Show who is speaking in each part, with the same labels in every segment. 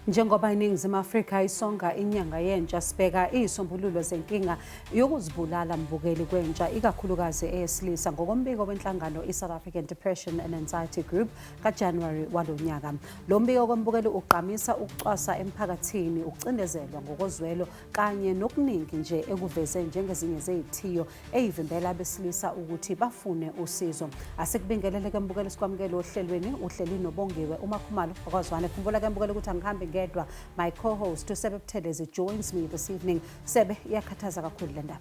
Speaker 1: Njengoba iNingizimu Afrika isonga inyanga yentsha sibheka izisombululo zenkinga yokuzibulala mbukeli kwentsha ikakhulukazi eyesilisa ngokombiko wenhlangano iSouth African Depression and Anxiety Group kaJanuary walonyaka. Lo mbiko kombukeli uqhamisa ukucwasa emphakathini, ukucindezelwa ngokozwelo kanye nokuningi nje ekuveze njengezinye zezithiyo ezivimbela abesilisa ukuthi bafune usizo. Asikubingelele ke mbukeli sikwamukele ohlelweni uhleli nobongiwe uMakhumalo okwazwane. Khumbula ke mbukeli ukuthi angihambi ngedwa. My co-host Sebe Buthelezi joins me this evening. Sebe, iyakhathaza kakhulu le ndaba.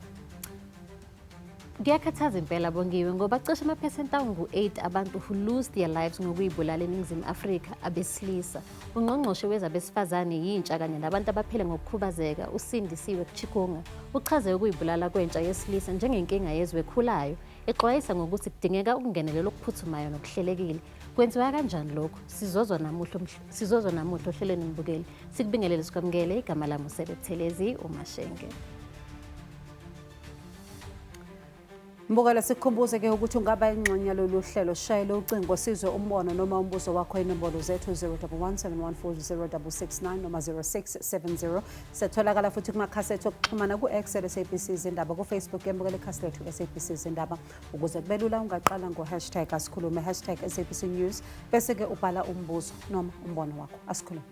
Speaker 2: Kuyakhathaza impela bongiwe ngoba cishe amaphesenti angu-8 abantu who lose their lives ngokuyibulala eNingizimu Afrika abesilisa. Ungqongqoshe wezabesifazane yintsha kanye nabantu abaphila ngokukhubazeka uSindisiwe Chikunga uchaze ukuyibulala kwentsha yesilisa njengenkinga yezwe ekhulayo, exwayisa ngokuthi kudingeka ukungenelela okuphuthumayo nokuhlelekile. Kwenziwa kanjani lokho? Sizozwa namuhla ohlelweni mbukeli. Sikubingelele sikwamukele, igama lami uSebe Buthelezi uMashenge.
Speaker 1: Mbukela sikhumbuze ke ukuthi ungaba ingxenye yalolu hlelo, shayela ucingo sizwe umbono noma umbuzo wakho inombolo zethu 011714069 noma 0670. Setholakala futhi kumakhasi ethu okuxhumana ku-X SABC Izindaba, ku-Facebook embukela ikhasi lethu SABC Izindaba. Ukuze kube lula ungaqala ngo-hashtag asikhulume, hashtag SABC News, bese ke ubhala umbuzo noma umbono wakho. Asikhulume.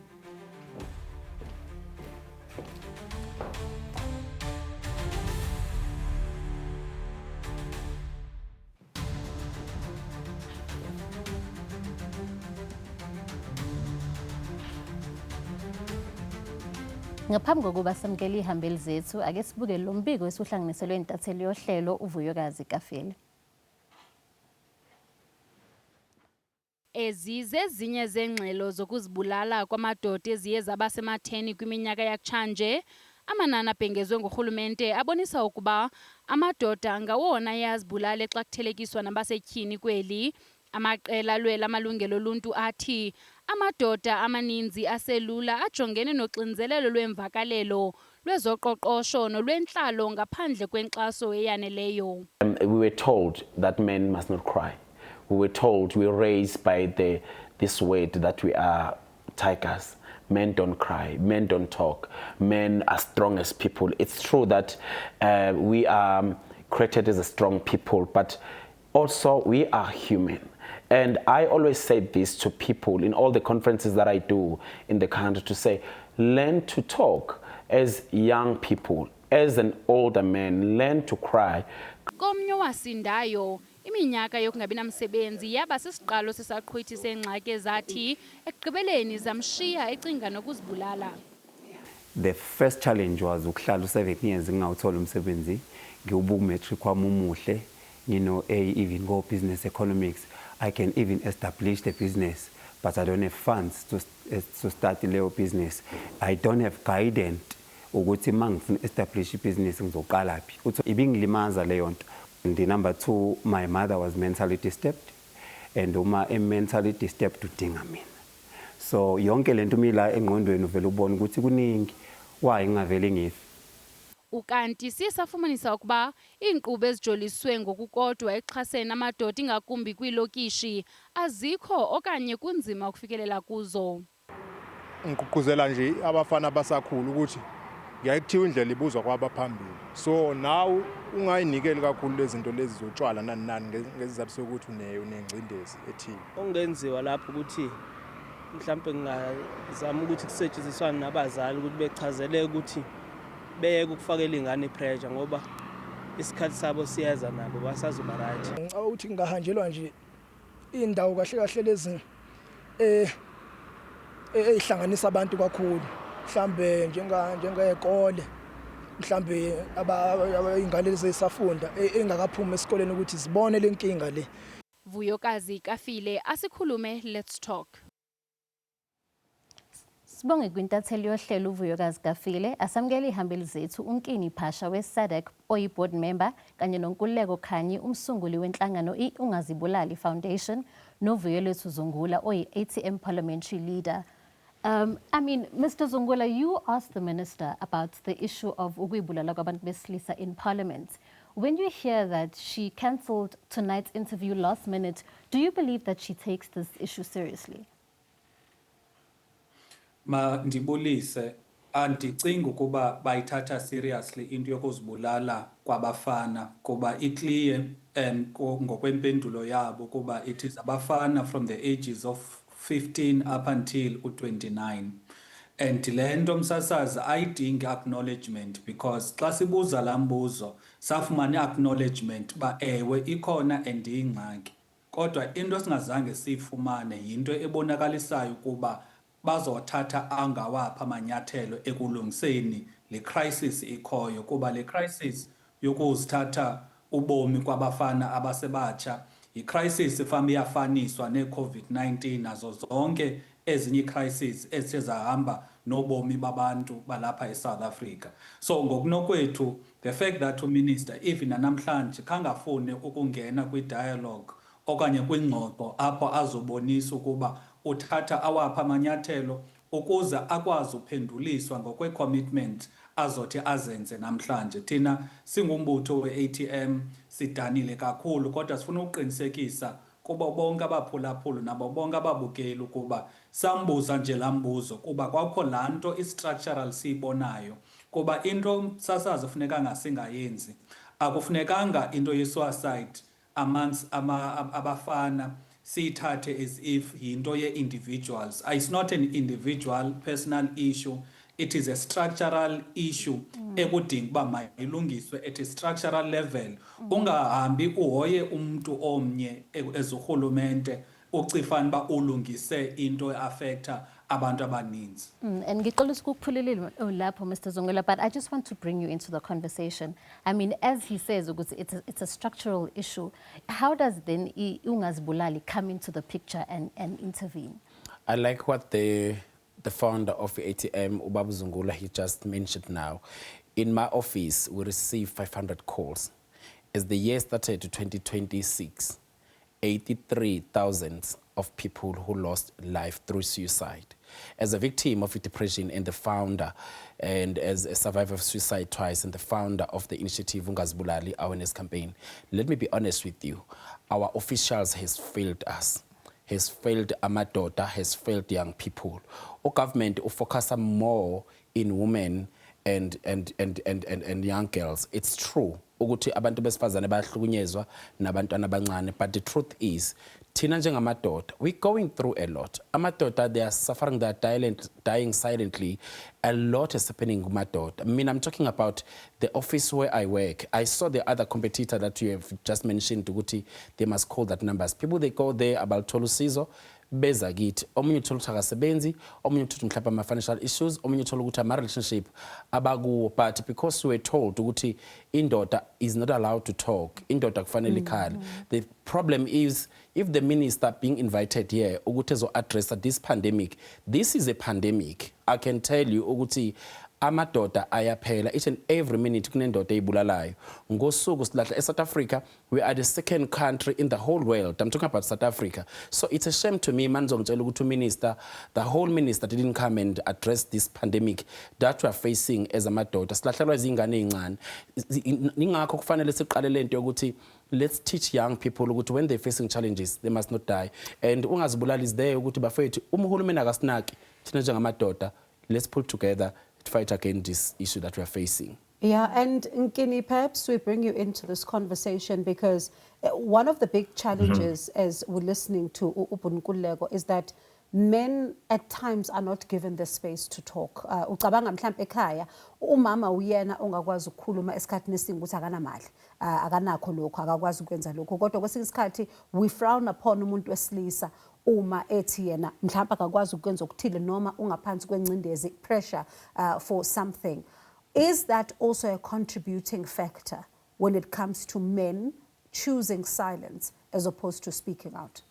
Speaker 2: Ngaphambi kokuba samukele ihambeli zethu, ake sibuke lo mbiko esiwuhlanganiselwe intatheli yohlelo uVuyokazi Kafile.
Speaker 3: Ezinye zengxelo zokuzibulala kwamadoda eziye zaba sematheni kwiminyaka yakutshanje, amanani abhengezwe ngurhulumente abonisa ukuba amadoda ngawona yazibulala xa kuthelekiswa nabasetyhini kweli. Amaqela alwela amalungelo oluntu athi amadoda amaninzi aselula ajongene noxinzelelo lwemvakalelo lwezoqoqosho nolwentlalo ngaphandle kwenkxaso eyaneleyo.
Speaker 4: We were told that men must not cry. We were told, we were raised by this word that we are tigers. Men don't cry, men don't talk, men are strong as people. It's true that we are created as a strong people, but also we are human. And I always say this to people in all the conferences that I do in the country, to say, learn to talk as young people, as an older man, learn to cry.
Speaker 3: Komnye wasindayo, iminyaka yokungabi namsebenzi yaba sisiqalo sesaqhwithi sengxaki ezathi ekugqibeleni zamshiya ecinga nokuzibulala.
Speaker 5: The first challenge was ukuhlala 7 years ngingawuthola umsebenzi, ngiwubuka umatric wami umuhle, even go business economics. I can even establish the business, but I don't have funds to start the little business. I don't have guidance ukuthi mangifuna establish business ngizoqala phi. Uthi ibingilimaza leyo nto. And the number 2, my mother was mentally disturbed, and uma mentally disturbed udinga mina. So yonke lento mila engqondweni uvela ubona ukuthi kuningi why ngavele ngifi.
Speaker 3: Ukanti sisafumanisa ukuba inkqubo ezijoliswe ngokukodwa exhaseni amadoda ingakumbi kwiilokishi azikho okanye kunzima ukufikelela kuzo.
Speaker 6: Ngigqugquzela nje abafana abasakhulu ukuthi ngiyayikuthiwa indlela ibuzwa kwabaphambili. So now ungayinikeli kakhulu lezi zinto lezi zotshwala nani ngezizathu sokuthi unengcindezi ethile.
Speaker 7: Ongenziwa lapho ukuthi mhlawumbe ngingazama ukuthi kusetshenziswane nabazali ukuthi bechazele ukuthi beyeke ukufakela ingane pressure ngoba isikhathi sabo siyeza nabo basazoba right.
Speaker 8: Ngicabanga ukuthi ngahanjelwa nje indawo kahle kahle lezi ehlanganisa abantu kakhulu, mhlambe njengekole, mhlambe ingane lezisafunda engakaphumi esikoleni ukuthi sibone lenkinga le.
Speaker 3: Vuyokazi Kafile, asikhulume, let's talk.
Speaker 2: Sibonge kwintatheli yohlelo uVuyokazi Kafile, asamukele ihambeli zethu uNkini Phasha we-SADC oyi-board member kanye noNkululeko Khanyi umsunguli wenhlangano iUngazibulali Foundation noVuyelethu Zungula oyi-ATM parliamentary leader. Mr. Zungula, you asked the minister about the issue of ukuyibulala kwabantu besilisa in parliament. When you hear that she cancelled tonight's interview last minute, do you believe that she takes this issue seriously?
Speaker 9: Mandibulise, andicingi ukuba bayithatha seriously into yokuzibulala kwabafana kuba iclear ngokwempendulo yabo kuba it is abafana from the ages of 15 up until u-29. And le nto msasazi ayidingi acknowledgement because xa sibuza laa mbuzo safumana i-acknowledgement uba ewe ikhona and iyingxaki. Kodwa into esingazange siyifumane yinto ebonakalisayo ukuba bazothatha angawaphi amanyathelo ekulungiseni le crisis ikhoyo kuba le crisis yokuzithatha ubomi kwabafana abasebatsha yi-crisis efana iyafaniswa ne-COVID-19 nazo zonke ezinye ii-crisis ezithe zahamba nobomi babantu balapha eSouth Africa. So ngokunokwethu the fact that uminister even namhlanje khangafune ukungena kwi-dialogue okanye kwingxoxo apho azobonisa ukuba uthatha awaphi amanyathelo ukuze akwazi uphenduliswa ngokwe-commitment azothi azenze namhlanje. Thina singumbutho we-ATM sidanile kakhulu kodwa sifuna ukuqinisekisa kuba bonke abaphulaphuli nabo bonke ababukeli ukuba sambuza nje laa mbuzo kuba kwakho laa nto i-structural siyibonayo kuba into sasazi funekanga singayenzi akufunekanga into ye-suicide amongst abafana siyithathe as if yinto ye-individuals. It's not an individual personal issue, it is a structural issue ekudinga uba mayilungiswe at a structural level. Ungahambi uhoye umuntu omnye ezurhulumente ucifana uba ulungise into eaffecta abantu abaninzi.
Speaker 2: And ngicela ukukhululile lapho Mr. Zongwela, but I just want to bring you into the conversation. I mean, as he says, it's a structural issue. How does then ungazibulali come into the picture and intervene?
Speaker 4: I like what the founder of ATM, Ubaba Zungula, he just mentioned now. In my office, we receive 500 calls. As the year started to 2026, 83,000 of people who lost life through suicide. As a victim of depression and the founder, and as a survivor of suicide twice, and the founder of the initiative Ungazibulali Awareness Campaign, let me be honest with you. Our officials has failed us. Has failed amadoda, has failed young people. Our government focus more in women and young girls. It's true. Ukuthi abantu besifazane bayahlukunyezwa nabantwana abancane, but the truth is thina njengamadoda we're going through a lot. Amadoda, they are suffering, they are dying silently. A lot is happening kumadoda. I mean, I'm talking about the office where I work. I saw the other competitor that you have just mentioned, Tuguti, they must call that numbers. People, they go there about Tolusizo, beza kithi omunye uthola ukuthi akasebenzi, omunye uthola mhlawumbe ama-financial issues, omunye uthola ukuthi ama-relationship abakuwo, but because we were told ukuthi indoda is not allowed to talk, indoda kufanele ikhale. The problem is if the minister being invited here ukuthi ezo-address this pandemic, this is a pandemic. I can tell you ukuthi amadoda ayaphela each and every minute kunendoda eyibulalayo. Ngosuku silahla eSouth Africa, we are the second country in the whole world. I'm talking about South Africa. So it's a shame to me, manzongitshela ukuthi minister, the whole minister didn't come and address this pandemic that we are facing as amadoda. Silahlelwa izingane ezincane. Ningakho kufanele siqale lento yokuthi let's teach young people ukuthi when they're facing challenges, they must not die. And ungazibulali is there ukuthi bafethu uhulumeni akasinaki thina njengamadoda, let's pull together to fight against this issue that we are facing.
Speaker 1: Yeah, and Nkini, perhaps we bring you into this conversation because one of the big challenges as we're listening to Ubunkulego is that men at times are not given the space to talk. Ucabanga mhlambe ekhaya umama uyena ongakwazi ukukhuluma esikhathini esingi ukuthi akanamali, akanakho lokho, akakwazi ukwenza lokho. Kodwa kwesinye isikhathi we frown upon umuntu wesilisa uma ethi yena mhlawumbe akakwazi ukwenza okuthile noma ungaphansi kwencindezi, pressure for something. Is that also a contributing factor when it comes to men choosing silence as opposed to speaking out?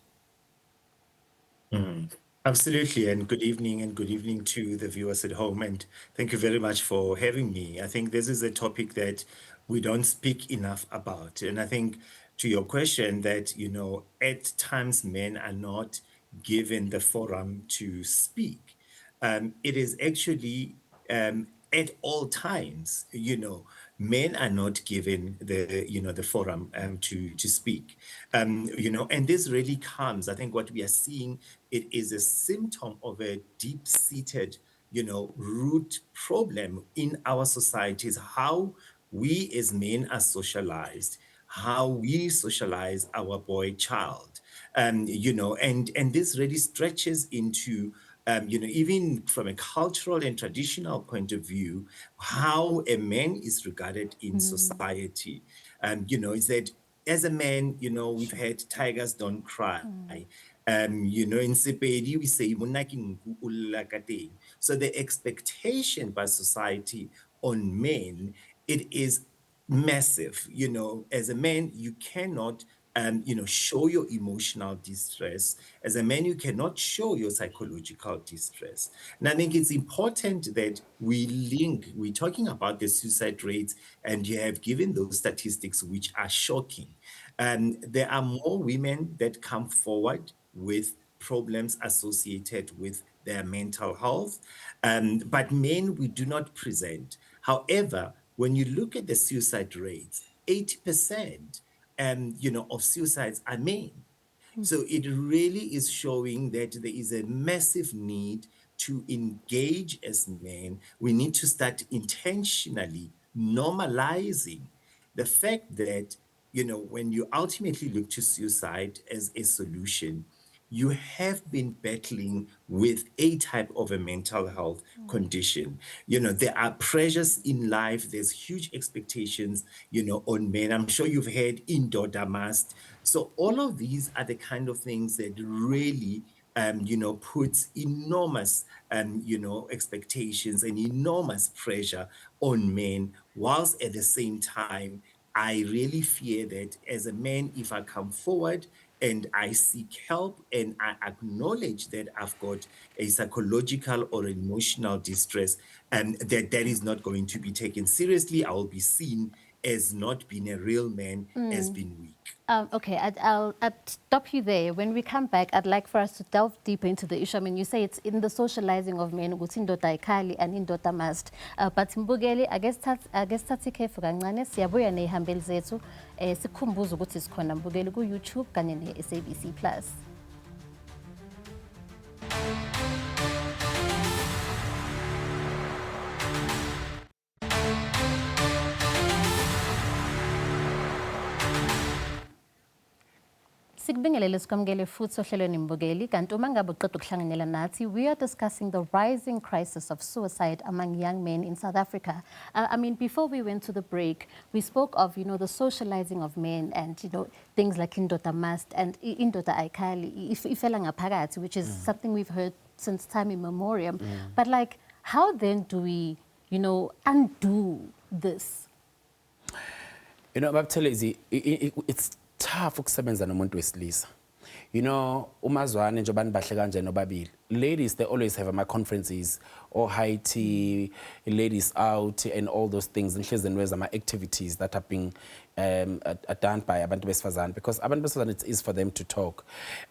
Speaker 10: Absolutely, and good evening to the viewers at home, and thank you very much for having me. I think this is a topic that we don't speak enough about, and I think to your question that, you know, at times men are not given the forum to speak. It is actually at all times, you know, men are not given the, you know, the forum to speak, you know, and this really comes, I think what we are seeing, it is a symptom of a deep-seated root problem in our societies, how we as men are socialized, how we socialize our boy child, and this really stretches into, even from a cultural and traditional point of view, how a man is regarded in society. Is that as a man, we've had tigers don't cry. In Sepedi, we say, "Monna ke nku, o lla ka teng." So the expectation by society on men, it is massive. As a man, you cannot, show your emotional distress. As a man, you cannot show your psychological distress. And I think it's important that we're talking about the suicide rates, and you have given those statistics, which are shocking. There are more women that come forward with problems associated with their mental health, but men we do not present. However, when you look at the suicide rates, 80% of suicides are men. So it really is showing that there is a massive need to engage as men. We need to start intentionally normalizing the fact that, when you ultimately look to suicide as a solution, you have been battling with a type of a mental health condition. There are pressures in life, there's huge expectations, on men. I'm sure you've heard indoda must. So all of these are the kind of things that really puts enormous, expectations and enormous pressure on men, whilst at the same time, I really fear that as a man, if I come forward and I seek help and I acknowledge that I've got a psychological or emotional distress, and that is not going to be taken seriously, I will be seen as not being a real man, as being weak.
Speaker 2: Okay, I'll stop you there. When we come back, I'd like for us to delve deeper into the issue. I mean, you say it's in the socializing of men, ukuthi indoda ayikhali and indoda must. But Mbugeli, I guess thathi khefu kancane, siyabuya ney'hambeli zethu, sikhumbuze ukuthi sikhona Mbugeli ku-YouTube kanye ne-SABC Plus. Sikubingelele sikwamukele futhi ohlelweni Mbugeli kanti uma ngabe uqeda ukuhlanganyela nathi, we are discussing the rising crisis of suicide among young men in South Africa. I mean, before we went to the break, we spoke of, the socializing of men and, things like indoda must and indoda ayikhali, ifela ngaphakathi, which is something we've heard since time immemorial. But like, how then do we, undo this?
Speaker 4: Babuthelezi, it's tough ukusebenza nomuntu wesilisa. Umazwane nje abantu bahle kanje nobabili. Ladies, they always have ama-conferences or high tea, ladies out and all those things. And here's the activities that are being done by abantu besifazane, because abantu besifazane, it's easy for them to talk.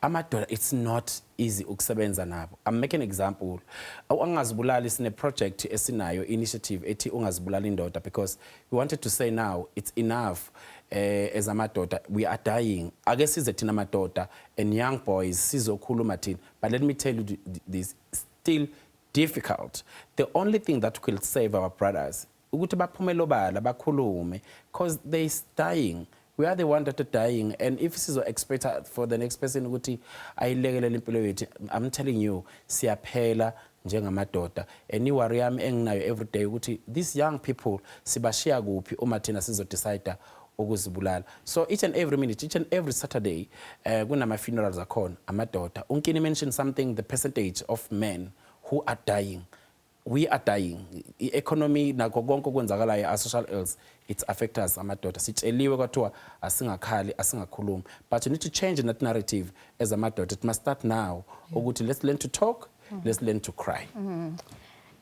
Speaker 4: Amadoda, it's not easy ukusebenza nabo. I'm making an example. Ungazibulali sine project esinayo initiative ethi ungazibulali indoda, because we wanted to say now it's enough. As amadoda, we are dying. I guess it's a tina madoda and young boys, sizokhuluma thina. But let me tell you this, still difficult. The only thing that will save our brothers, ukuthi baphume lobala bakhulume, because they're dying. We are the one that are dying, and if sizo expect for the next person ukuthi ayilekelele impilo yethu, I'm telling you, siyaphela njengamadoda. And iworry yami enginayo every day ukuthi these young people sibashiya kuphi uma thina sizo decide ukuzibulala. So each and every minute, each and every Saturday, kunama funerals akhona amadoda. Unkini mentioned something, the percentage of men who are dying. We are dying. The economy nakho konke okwenzakalayo, our social ills, it affects us amadoda. Sitsheliwe kwathiwa asingakhali, asingakhulumi. But you need to change that narrative as amadoda. It must start now. Ukuthi let's learn to talk, let's learn to cry.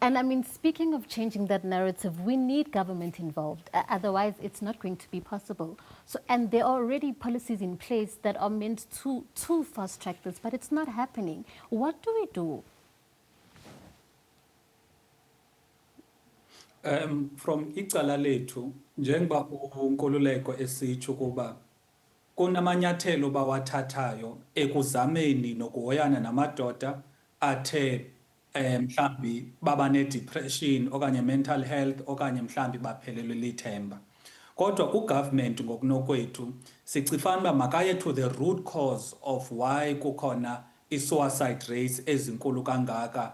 Speaker 2: And I mean, speaking of changing that narrative, we need government involved. Otherwise, it's not going to be possible. So, and there are already policies in place that are meant to fast track this, but it's not happening. What do we do?
Speaker 9: From icala lethu, njengoba uNkululeko esitsho kuba kunamanyathelo bawathathayo ekuzameni nokuhoyana namadoda athe mhlambi baba ne-depression okanye mental health okanye mhlambi baphelelwe lithemba. Kodwa ugovernment ngokunokwethu sicifana uba makaye to the root cause of why kukhona i-suicide rates ezinkulu kangaka,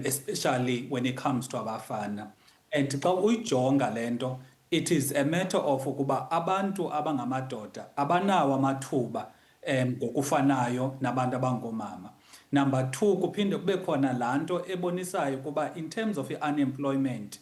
Speaker 9: especially when it comes to abafana. And xa uyijonga le nto, it is a matter of ukuba abantu abangamadoda abanawo amathuba ngokufanayo nabantu abangoomama. Number two, kuphinde kube khona laa nto ebonisayo ukuba in terms of i-unemployment,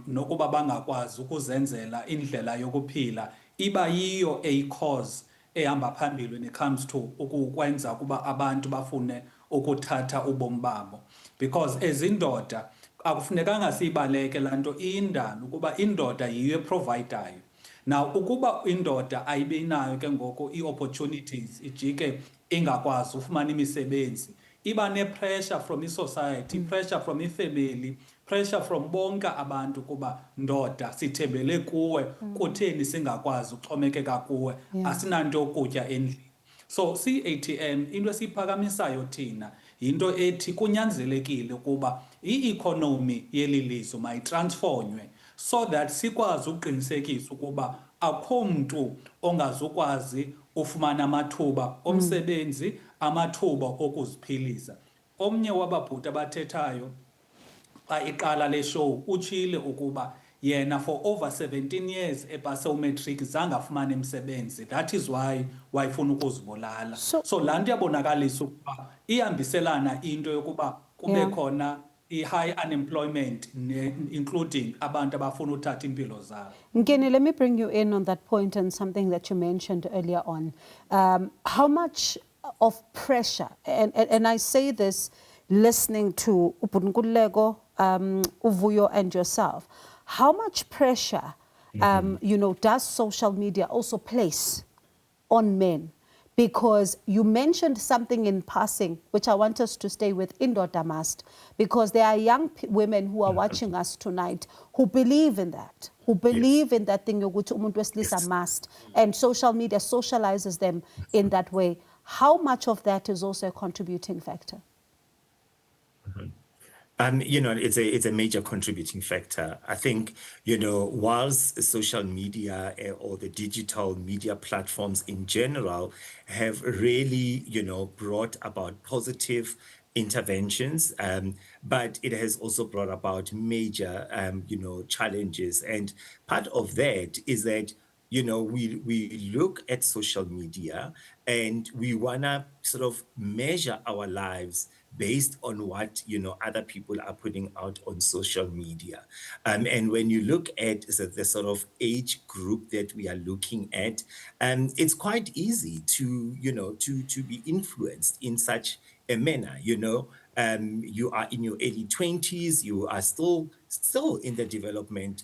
Speaker 9: nokuba bangakwazi ukuzenzela indlela yokuphila, iba yiyo a cause ehamba phambili when it comes to ukwenza ukuba abantu bafune ukuthatha ubomi babo. Because ezindoda akufunekanga siyibaleke laa nto iyindalo ukuba indoda yiyo eprovidayo. Now ukuba indoda ayibe nayo ke ngoku ii-opportunities ijike ingakwazi ufumana imisebenzi, iba ne-pressure from i-society, pressure from ifamily, pressure from bonke abantu kuba ndoda sithembele kuwe, kutheni singakwazi uxhomekeka kuwe, asinanto yokutya endlini. So CATM into esiphakamisayo thina yinto ethi kunyanzelekile ukuba i-economy yeli lizwe mayitransfonywe so that sikwazi uqinisekisa ukuba akho mntu ongazukwazi ufumana amathuba omsebenzi, amathuba okuziphilisa. Omnye wababhuti abathethayo xa iqala le show utshile ukuba yena for over 17 years epase umatric zange afumane umsebenzi. That is why wayefuna ukuzibulala. So laa nto iyabonakalisa ukuba ihambiselana into yokuba kube khona i-high unemployment, including abantu abafuna uthatha impilo zabo.
Speaker 1: Nkeni, let me bring you in on that point and something that you mentioned earlier on. How much of pressure, and I say this listening to Upunkulego, Uvuyo and yourself, how much pressure, does social media also place on men? Because you mentioned something in passing, which I want us to stay with, Indoda Must, because there are young women who are watching us tonight who believe in that, in that thing, yokuthi umuntu wesilisa must, and social media socializes them in that way. How much of that is also a contributing factor?
Speaker 10: It's a major contributing factor. I think, whilst social media or the digital media platforms in general have really, brought about positive interventions, but it has also brought about major, challenges. And part of that is that, we look at social media and we want to sort of measure our lives based on what other people are putting out on social media. And when you look at the sort of age group that we are looking at, it's quite easy to be influenced in such a manner. You are in your early 20s, you are still in the development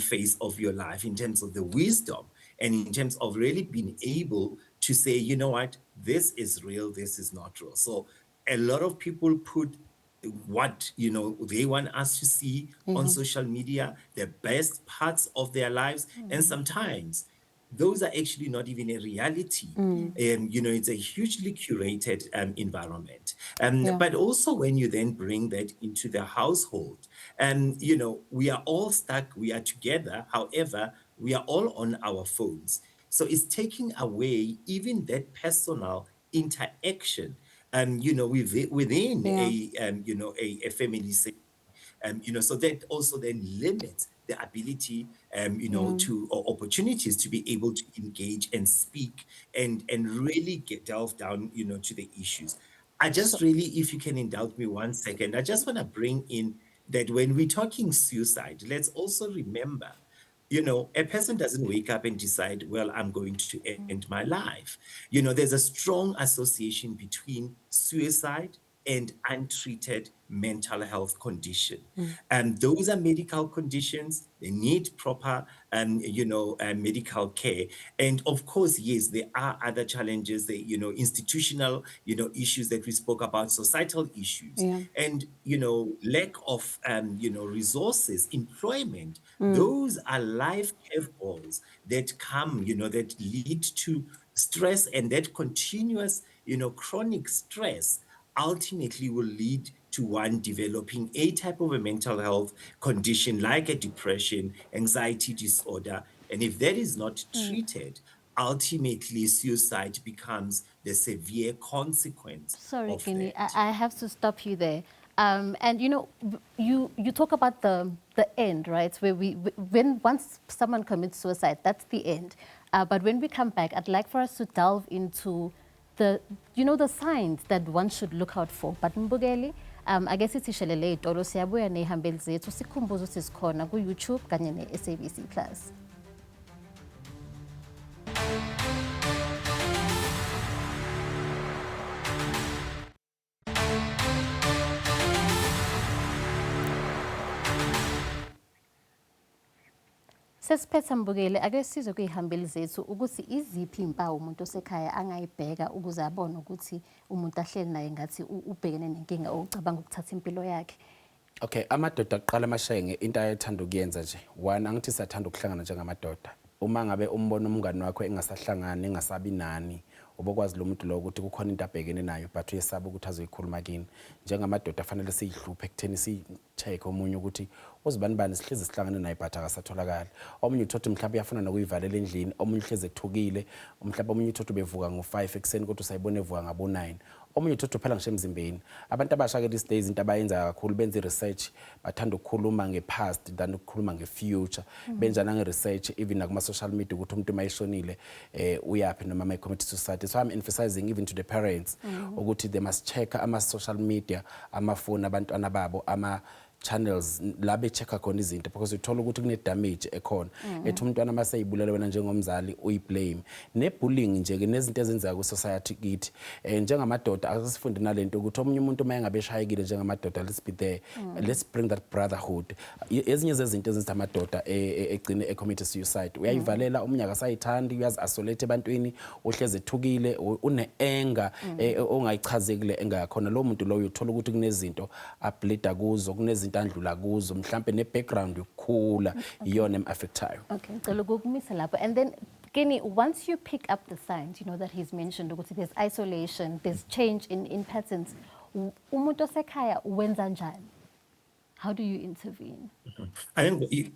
Speaker 10: phase of your life in terms of the wisdom and in terms of really being able to say, you know what, this is real, this is not real. So a lot of people put what they want us to see on social media, the best parts of their lives, and sometimes those are actually not even a reality. It's a hugely curated environment. But also when you then bring that into the household, we are all stuck, we are together, however, we are all on our phones. So it's taking away even that personal interaction within a family setting, so that also then limits the ability, to or opportunities to be able to engage and speak and really delve down, to the issues. I just really, if you can indulge me 1 second, I just want to bring in that when we're talking suicide, let's also remember, a person doesn't wake up and decide, well, I'm going to end my life. There's a strong association between suicide and untreated mental health condition. And those are medical conditions. They need proper, medical care. And of course, yes, there are other challenges, institutional, issues that we spoke about, societal issues, and, lack of, resources, employment. Those are life curveballs that come, that lead to stress, and that continuous, chronic stress ultimately will lead to one developing a type of a mental health condition like a depression, anxiety disorder. And if that is not treated, ultimately suicide becomes the severe consequence
Speaker 2: Sorry,
Speaker 10: of
Speaker 2: Kenny,
Speaker 10: that.
Speaker 2: I have to stop you there. And you know, you talk about the end, right? Where when once someone commits suicide, that's the end. But when we come back, I'd like for us to delve into the signs that one should look out for. But Mbugeli, I guess it's ishelele itolo siyabuya nehambeli zethu sikhumbuze ukuthi sikhona ku YouTube kanye ne SABC Plus. Sesiphetha Mbukeli, ake sizwe kuyihambeli zethu ukuthi iziphi impawu umuntu osekhaya angayibheka ukuze abone ukuthi umuntu ahleli naye ngathi ubhekene nenkinga ocabanga ukuthatha impilo yakhe.
Speaker 4: Okay, amadoda aqala amashenge into ayethanda ukuyenza nje. One, angithi siyathanda ukuhlangana njengamadoda. Uma ngabe umbona umngani wakho engasahlangani, engasabi nani, obokwazi lo muntu lo ukuthi kukhona into abhekene nayo but uyesaba ukuthi azoyikhuluma kini. Njengamadoda fanele siyihluphe ekutheni si-check omunye ukuthi uzibani bani sihlezi sihlangane naye but akasatholakala. Omunye uthothi mhlawumbe uyafuna nokuyivalela endlini, omunye uhlezi ethukile, mhlawumbe omunye uthothi bevuka ngo5 ekseni kodwa usayibona evuka ngabo9. Omunye uthothi uphela ngisho emzimbeni. Abantu abasha ke these days into abayenza kakhulu benza research, bathanda ukukhuluma ngepast than ukukhuluma ngefuture. Benza nange research even nakuma social media ukuthi umuntu mayishonile uyapi noma may commit suicide. So I'm emphasizing even to the parents ukuthi they must check ama social media, amafoni abantwana babo, ama channels la be-check-a khona izinto because uthola ukuthi kune-damage ekhona ethi umntwana maseyibulala wena njengomzali uyiblame ne-bullying nje-ke nezinto ezenzeka kwi-society kithi njengamadoda asesifunde nalento ukuthi omunye umuntu uma engabe eshayekile njengamadoda let's be there, let's bring that brotherhood. Ezinye zezinto ezenza amadoda egcine ecommit suicide uyayivalela omunye akasayithandi, uyazi-isolate ebantwini, uhlezi ethukile, une-anger ongayichazekile enga yakhona. Lo muntu loyo uthola ukuthi kunezinto ablida kuzo, kunezinto andlula kuzo, mhlambe ne-background yokukhula iyona em-affectayo.
Speaker 2: Okay, ngicela ukukumisa lapho. And then Kenny, once you pick up the signs, you know, that he's mentioned, there's isolation, there's change in patterns. Umuntu osekhaya wenza njani? How do you intervene?
Speaker 10: I think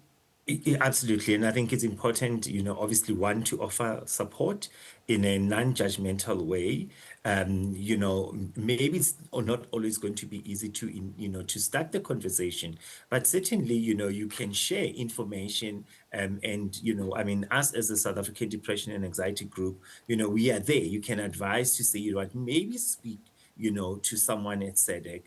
Speaker 10: absolutely, and I think it's important, you know, obviously one to offer support in a non-judgmental way. You know, maybe it's not always going to be easy to, you know, to start the conversation, but certainly, you know, you can share information. And, you know, I mean, us as a South African Depression and Anxiety Group, you know, we are there. You can advise to say, you know what, maybe speak, you know, to someone at SADC,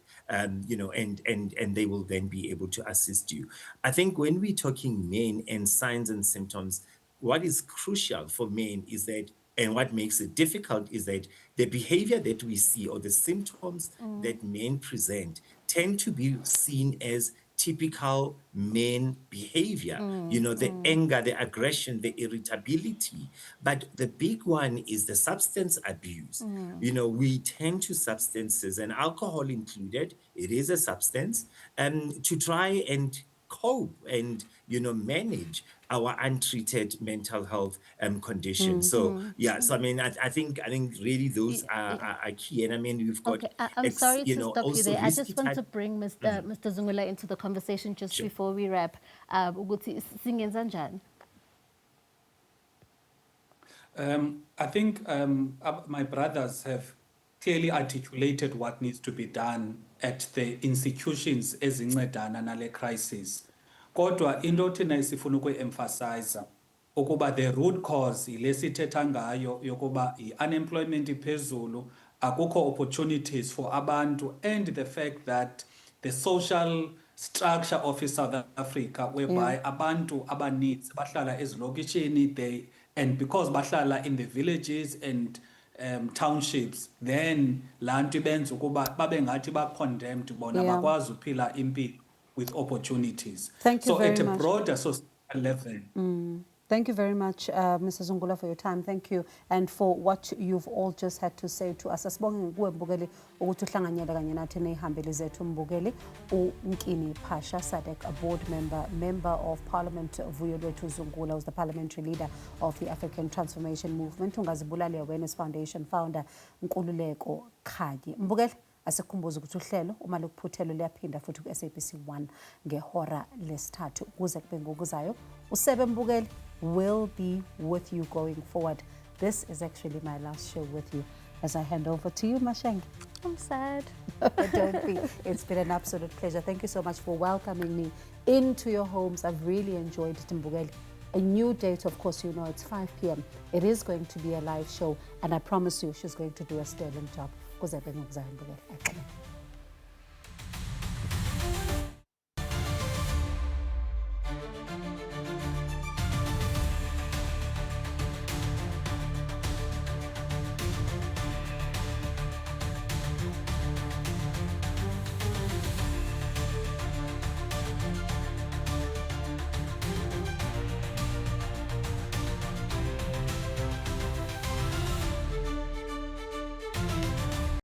Speaker 10: you know, and they will then be able to assist you. I think when we're talking men and signs and symptoms, what is crucial for men is that, and what makes it difficult is that the behavior that we see or the symptoms that men present tend to be seen as typical men behavior, you know, the anger, the aggression, the irritability. But the big one is the substance abuse. You know, we tend to substances, and alcohol included, it is a substance, to try and cope and, you know, manage our untreated mental health conditions. So yeah, so I mean, I think really those are key. And I mean, we've got,
Speaker 2: okay, I'm sorry to stop you there. I just want to
Speaker 10: type-
Speaker 2: bring Mr. Zungula into the conversation just before we wrap. Ukuthi singenza njani?
Speaker 9: I think my brothers have clearly articulated what needs to be done at the institutions ezincedana nale crisis. Kodwa into thina isifuna ukuemphasize ukuba the root cause ilesithetha ngayo yokuba i-unemployment iphezulu, akukho opportunities for abantu, and the fact that the social structure of South Africa whereby abantu abaninzi bahlala ezilokishini, and because bahlala in the villages and townships, then lantu benza ukuba babe ngathi ba condemned bona bakwazi uphila impilo with opportunities.
Speaker 1: Thank you
Speaker 9: so
Speaker 1: very
Speaker 9: at a
Speaker 1: much.
Speaker 9: broader social level.
Speaker 1: Thank you very much, Mr. Zungula, for your time. Thank you, and for what you've all just had to say to us. Asibonge kuwe Mbukeli ukuthi uhlanganyela kanye nathi nehambeli zethu. Mbukeli uMkini Pasha, SADC, a board member of Parliament. Vuyelwethu Zungula was the parliamentary leader of the African Transformation Movement. Ungazibulali Awareness Foundation founder Nkululeko Khadi. Mbukeli, Asikhumbuze ukuthi uhlelo uma lukuphuthelwe liyaphinda futhi ku-SABC 1 ngehora lesithathu kuze kube ngokuzayo. uSebe Mbukeli will be with you going forward. This is actually my last show with you as I hand over to you, Mashenge.
Speaker 2: I'm sad.
Speaker 1: Don't be. It's been an absolute pleasure. Thank you so much for welcoming me into your homes. I've really enjoyed it, Mbukeli. A new date, of course, you know, it's 5 p.m. It is going to be a live show, and I promise you she's going to do a sterling job. Kuze kube ngokuzayo, Mbukeli.